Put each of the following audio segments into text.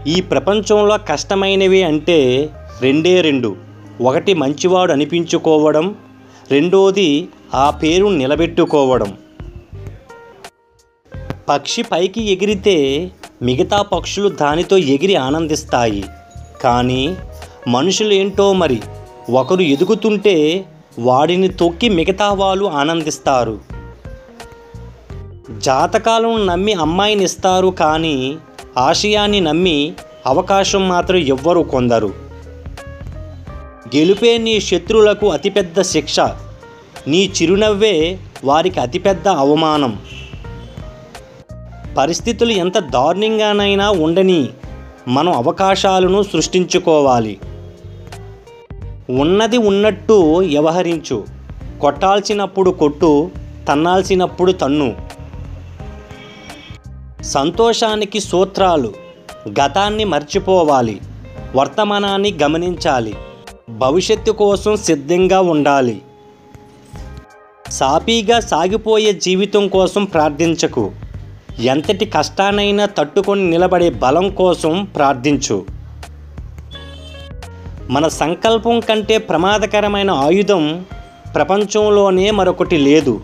ఈ ప్రపంచంలో కష్టమైనవి అంటే రెండే రెండు. ఒకటి మంచివాడు అనిపించుకోవడం, రెండోది ఆ పేరు నిలబెట్టుకోవడం. పక్షి పైకి ఎగిరితే మిగతా పక్షులు దానితో ఎగిరి ఆనందిస్తాయి. కానీ మనుషులేంటో మరి, ఒకరు ఎదుగుతుంటే వాడిని తొక్కి మిగతా వాళ్ళు ఆనందిస్తారు. జాతకాలను నమ్మి అమ్మాయిని ఇస్తారు, కానీ ఆశయాన్ని నమ్మి అవకాశం మాత్రం ఎవ్వరూ కొందరు. గెలుపే నీ శత్రువులకు అతిపెద్ద శిక్ష, నీ చిరునవ్వే వారికి అతిపెద్ద అవమానం. పరిస్థితులు ఎంత దారుణంగానైనా ఉండని మనం అవకాశాలను సృష్టించుకోవాలి. ఉన్నది ఉన్నట్టు వ్యవహరించు. కొట్టాల్సినప్పుడు కొట్టు, తన్నాల్సినప్పుడు తన్ను. సంతోషానికి సూత్రాలు: గతాన్ని మర్చిపోవాలి, వర్తమానాన్ని గమనించాలి, భవిష్యత్తు కోసం సిద్ధంగా ఉండాలి. సాఫీగా సాగిపోయే జీవితం కోసం ప్రార్థించకు, ఎంతటి కష్టానైనా తట్టుకొని నిలబడే బలం కోసం ప్రార్థించు. మన సంకల్పం కంటే ప్రమాదకరమైన ఆయుధం ప్రపంచంలోనే మరొకటి లేదు.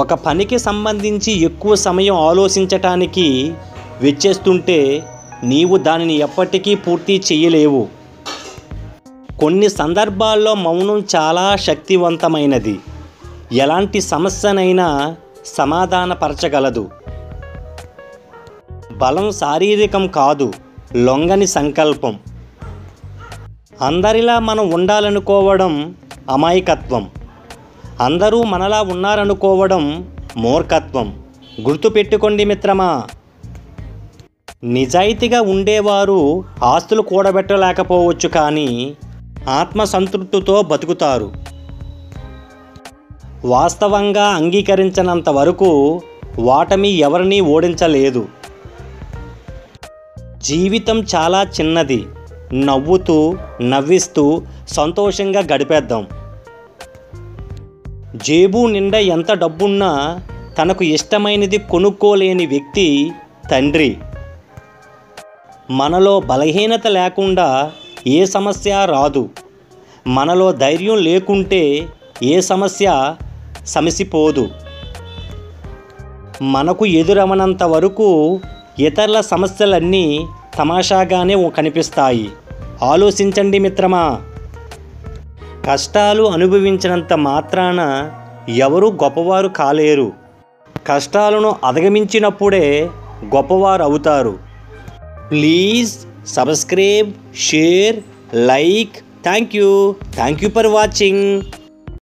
ఒక పనికి సంబంధించి ఎక్కువ సమయం ఆలోచించటానికి వెచ్చేస్తుంటే నీవు దానిని ఎప్పటికీ పూర్తి చేయలేవు. కొన్ని సందర్భాల్లో మౌనం చాలా శక్తివంతమైనది. ఎలాంటి సమస్యనైనా సమాధానపరచగలదు. బలం శారీరకం కాదు, లొంగని సంకల్పం. అందరిలా మనం ఉండాలనుకోవడం అమాయకత్వం. అందరూ మనలా ఉన్నారనుకోవడం మూర్ఖత్వం. గుర్తుపెట్టుకోండి మిత్రమా, నిజాయితీగా ఉండేవారు ఆస్తులు కూడబెట్టలేకపోవచ్చు, కానీ ఆత్మసంతృప్తితో బతుకుతారు. వాస్తవంగా అంగీకరించినంత వరకు వాటమి ఎవరినీ ఓడించలేదు. జీవితం చాలా చిన్నది. నవ్వుతూ నవ్విస్తూ సంతోషంగా గడిపేద్దాం. జేబు నిండా ఎంత డబ్బున్నా తనకు ఇష్టమైనది కొనుక్కోలేని వ్యక్తి తండ్రి. మనలో బలహీనత లేకుండా ఏ సమస్య రాదు. మనలో ధైర్యం లేకుంటే ఏ సమస్య సమసిపోదు. మనకు ఎదురవనంత వరకు ఇతరుల సమస్యలన్నీ తమాషాగానే కనిపిస్తాయి. ఆలోచించండి మిత్రమా, కష్టాలు అనుభవించినంత మాత్రాన ఎవరూ గొప్పవారు కాలేరు. కష్టాలను అధిగమించినప్పుడే గొప్పవారు అవుతారు. Please subscribe, share, like. Thank you for watching.